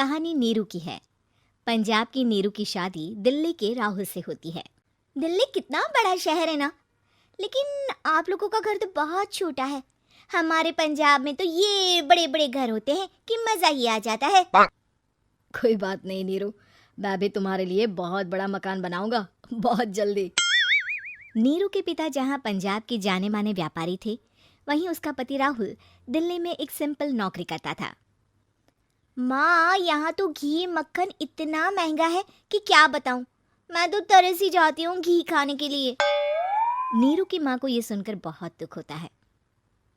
कहानी नीरू की है। पंजाब की नीरू की शादी दिल्ली के राहुल से होती है। दिल्ली कितना बड़ा शहर है ना, लेकिन आप लोगों का घर तो बहुत छोटा है। हमारे पंजाब में तो ये बड़े बड़े घर होते हैं कि मजा ही आ जाता है। कोई बात नहीं नीरू, मैं भी तुम्हारे लिए बहुत बड़ा मकान बनाऊंगा बहुत जल्दी। नीरू के पिता जहाँ पंजाब के जाने माने व्यापारी थे, वहीं उसका पति राहुल दिल्ली में एक सिंपल नौकरी करता था। माँ, यहाँ तो घी मक्खन इतना महंगा है कि क्या बताऊं। मैं तो तरस ही जाती हूँ घी खाने के लिए। नीरू की माँ को ये सुनकर बहुत दुख होता है।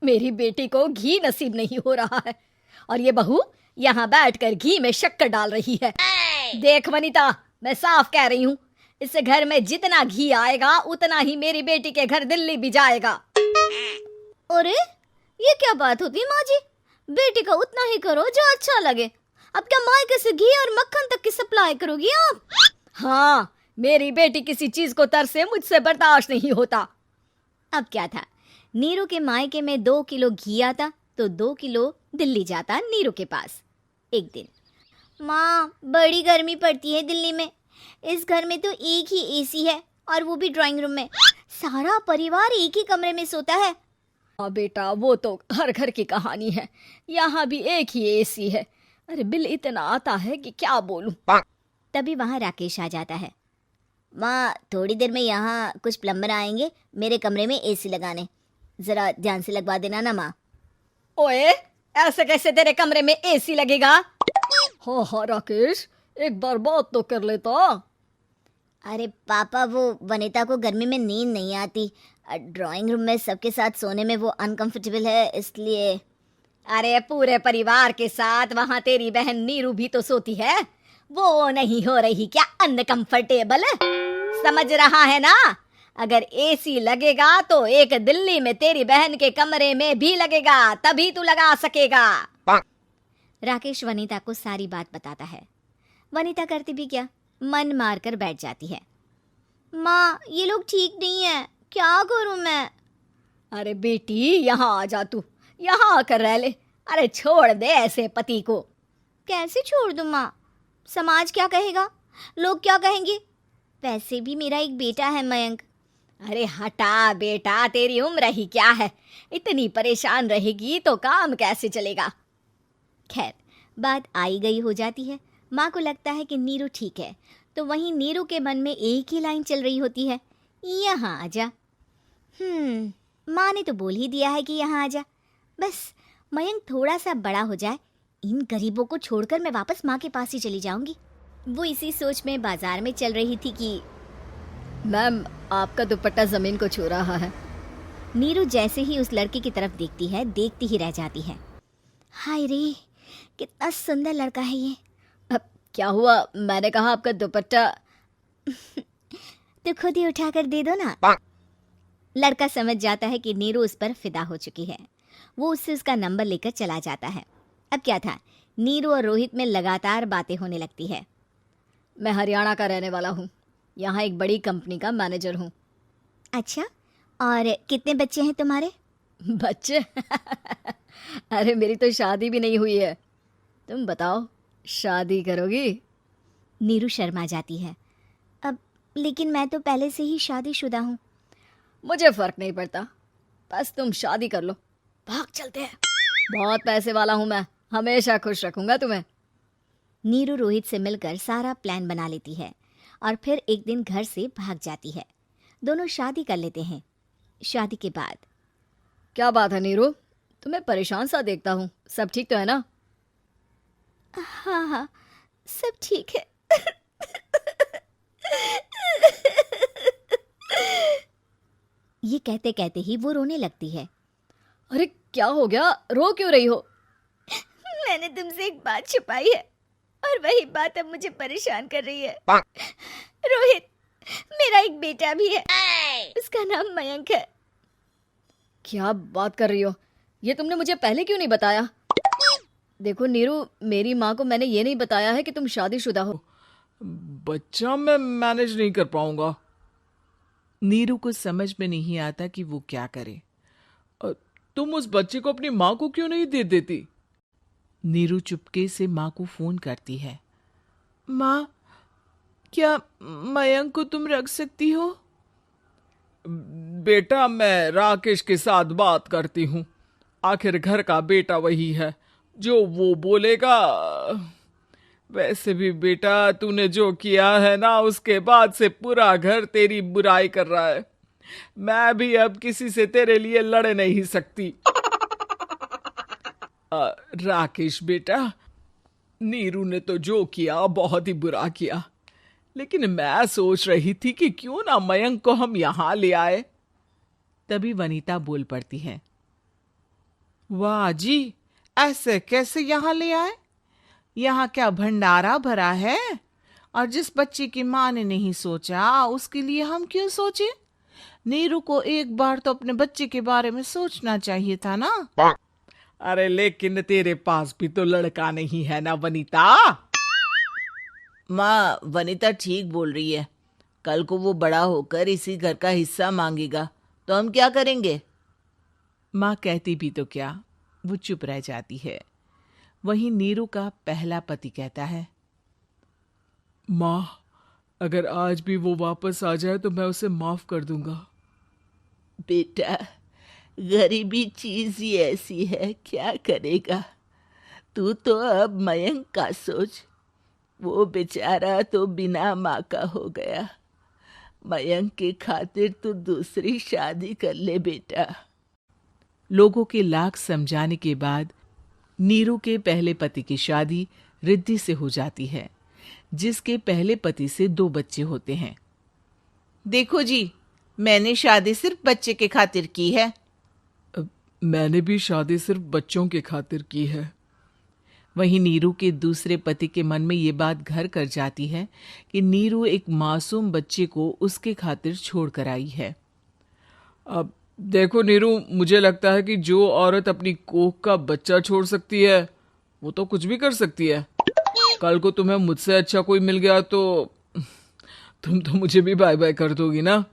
मेरी बेटी को घी नसीब नहीं हो रहा है और ये बहू यहाँ बैठकर घी में शक्कर डाल रही है। देख वनिता, मैं साफ कह रही हूँ, इस घर में जितना घी आएगा उतना ही मेरी बेटी के घर दिल्ली भी जाएगा। अरे ये क्या बात होती है माँ जी? बेटी का उतना ही करो जो अच्छा लगे। अब क्या मायके से घी और मक्खन तक की सप्लाई करोगी आप? हाँ, मेरी बेटी किसी चीज को तरसे मुझसे बर्दाश्त नहीं होता। अब क्या था, नीरू के मायके में 2 किलो घी आता तो 2 किलो दिल्ली जाता नीरू के पास। एक दिन, माँ बड़ी गर्मी पड़ती है दिल्ली में। इस घर में तो एक ही एसी है और वो भी ड्राइंग रूम में। सारा परिवार एक ही कमरे में सोता है। हाँ बेटा, वो तो हर घर की कहानी है। यहाँ भी एक ही एसी है। अरे बिल इतना आता है कि क्या बोलूं। तभी वहाँ राकेश आ जाता है। माँ, थोड़ी देर में यहाँ कुछ प्लम्बर आएंगे मेरे कमरे में एसी लगाने, जरा ध्यान से लगवा देना ना माँ। ओए, ऐसे कैसे तेरे कमरे में एसी लगेगा? हाँ हाँ राकेश, एक बार बात तो कर लेता। अरे पापा, वो वनिता को गर्मी में नींद नहीं आती। ड्राइंग रूम में सबके साथ सोने में वो अनकंफर्टेबल है, इसलिए। अरे पूरे परिवार के साथ वहाँ तेरी बहन नीरू भी तो सोती है, वो नहीं हो रही क्या अनकंफर्टेबल? समझ रहा है ना? अगर एसी लगेगा तो एक दिल्ली में तेरी बहन के कमरे में भी लगेगा, तभी तू लगा सकेगा। राकेश वनिता को सारी बात बताता है। वनिता करती भी क्या, मन मार कर बैठ जाती है। माँ, ये लोग ठीक नहीं है, क्या करूं मैं? अरे बेटी, यहाँ आ जा, तू यहाँ आकर रह ले। अरे छोड़ दे ऐसे पति को। कैसे छोड़ दूं माँ? समाज क्या कहेगा, लोग क्या कहेंगे? वैसे भी मेरा एक बेटा है मयंक। अरे हटा बेटा, तेरी उम्र ही क्या है, इतनी परेशान रहेगी तो काम कैसे चलेगा। खैर, बात आई गई हो जाती है। माँ को लगता है कि नीरू ठीक है, तो वहीं नीरू के मन में एक ही लाइन चल रही होती है, यहाँ आ जा। माँ ने तो बोल ही दिया है कि यहाँ आ जा। बस मयंक थोड़ा सा बड़ा हो जाए, इन गरीबों को छोड़कर मैं वापस माँ के पास ही चली जाऊंगी। वो इसी सोच में बाजार में चल रही थी कि मैम, आपका दुपट्टा जमीन को छू रहा है। नीरू जैसे ही उस लड़के की तरफ देखती है, देखती ही रह जाती है। हाय रे, कितना सुंदर लड़का है ये। अब क्या हुआ? मैंने कहा आपका दुपट्टा। तो खुद ही उठाकर दे दो ना। लड़का समझ जाता है कि नीरू उस पर फिदा हो चुकी है। वो उससे उसका नंबर लेकर चला जाता है। अब क्या था, नीरू और रोहित में लगातार बातें होने लगती है। मैं हरियाणा का रहने वाला हूँ, यहाँ एक बड़ी कंपनी का मैनेजर हूँ। अच्छा, और कितने बच्चे हैं तुम्हारे? बच्चे? अरे मेरी तो शादी भी नहीं हुई है। तुम बताओ, शादी करोगी? नीरू शर्मा जाती है। अब लेकिन मैं तो पहले से ही शादीशुदा हूँ। मुझे फर्क नहीं पड़ता, बस तुम शादी कर लो, भाग चलते हैं। बहुत पैसे वाला हूँ मैं, हमेशा खुश रखूंगा तुम्हें। नीरू रोहित से मिलकर सारा प्लान बना लेती है और फिर एक दिन घर से भाग जाती है। दोनों शादी कर लेते हैं। शादी के बाद, क्या बात है नीरू, तुम्हें परेशान सा देखता हूँ, सब ठीक तो है ना? हाँ हाँ, सब ठीक है। ये कहते कहते ही वो रोने लगती है। अरे क्या हो गया, रो क्यों रही हो? मैंने तुमसे एक बात छुपाई है और वही बात अब मुझे परेशान कर रही है। रोहित, मेरा एक बेटा भी है, उसका नाम मयंक है। क्या बात कर रही हो, ये तुमने मुझे पहले क्यों नहीं बताया? देखो नीरू, मेरी माँ को मैंने ये नहीं बताया है कि तुम शादीशुदा हो। बच्चा मैं मैनेज नहीं कर पाऊंगा। नीरू को समझ में नहीं आता कि वो क्या करे। तुम उस बच्चे को अपनी माँ को क्यों नहीं दे देती? नीरू चुपके से माँ को फोन करती है। माँ, क्या मयंक को तुम रख सकती हो? बेटा, मैं राकेश के साथ बात करती हूँ। आखिर घर का बेटा वही है, जो वो बोलेगा। वैसे भी बेटा, तूने जो किया है ना, उसके बाद से पूरा घर तेरी बुराई कर रहा है। मैं भी अब किसी से तेरे लिए लड़ नहीं सकती। राकेश बेटा, नीरू ने तो जो किया बहुत ही बुरा किया, लेकिन मैं सोच रही थी कि क्यों ना मयंक को हम यहां ले आए। तभी वनीता बोल पड़ती है। वाह जी, ऐसे कैसे यहाँ ले आए? यहाँ क्या भंडारा भरा है? और जिस बच्चे की माँ ने नहीं सोचा, उसके लिए हम क्यों सोचे? नीरू को एक बार तो अपने बच्चे के बारे में सोचना चाहिए था ना। अरे लेकिन तेरे पास भी तो लड़का नहीं है ना वनीता। माँ, वनीता ठीक बोल रही है। कल को वो बड़ा होकर इसी घर का हिस्सा मांगेगा तो हम क्या करेंगे? माँ कहती भी तो क्या, वो चुप रह जाती है। वहीं नीरू का पहला पति कहता है। माँ, अगर आज भी वो वापस आ जाए तो मैं उसे माफ कर दूंगा। बेटा, गरीबी चीज ही ऐसी है, क्या करेगा। तू तो अब मयंक का सोच। वो बेचारा तो बिना माँ का हो गया। मयंक की खातिर तू दूसरी शादी कर ले बेटा। लोगों के लाख समझाने के बाद नीरू के पहले पति की शादी रिद्धि से हो जाती है, जिसके पहले पति से 2 बच्चे होते हैं। देखो जी, मैंने शादी सिर्फ बच्चे के खातिर की है। मैंने भी शादी सिर्फ बच्चों के खातिर की है। वहीं नीरू के दूसरे पति के मन में ये बात घर कर जाती है कि नीरू एक मासूम बच्चे को उसके खातिर छोड़ कर आई है। अब देखो नीरू, मुझे लगता है कि जो औरत अपनी कोख का बच्चा छोड़ सकती है, वो तो कुछ भी कर सकती है। कल को तुम्हें मुझसे अच्छा कोई मिल गया तो तुम तो मुझे भी बाय बाय कर दोगी ना।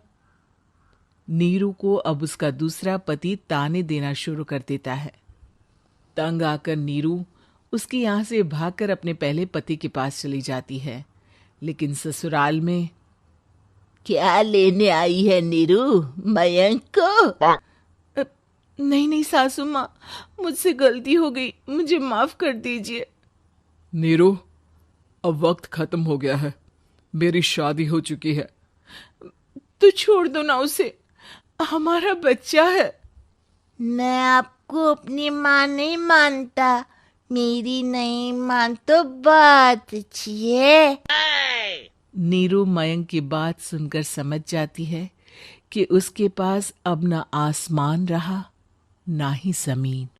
नीरू को अब उसका दूसरा पति ताने देना शुरू कर देता है। तंग आकर नीरू उसकी यहाँ से भागकर अपने पहले पति के पास चली जाती है, लेकिन ससुराल में क्या लेने आई है नीरू, मयंक को? नहीं नहीं सासू माँ, मुझसे गलती हो गई, मुझे माफ कर दीजिए। नीरू, अब वक्त खत्म हो गया है, मेरी शादी हो चुकी है। तो छोड़ दो ना उसे, हमारा बच्चा है। मैं आपको अपनी माँ नहीं मानता। मेरी नहीं मान तो बात अच्छी है। नीरू मयंक की बात सुनकर समझ जाती है कि उसके पास अब ना आसमान रहा ना ही जमीन।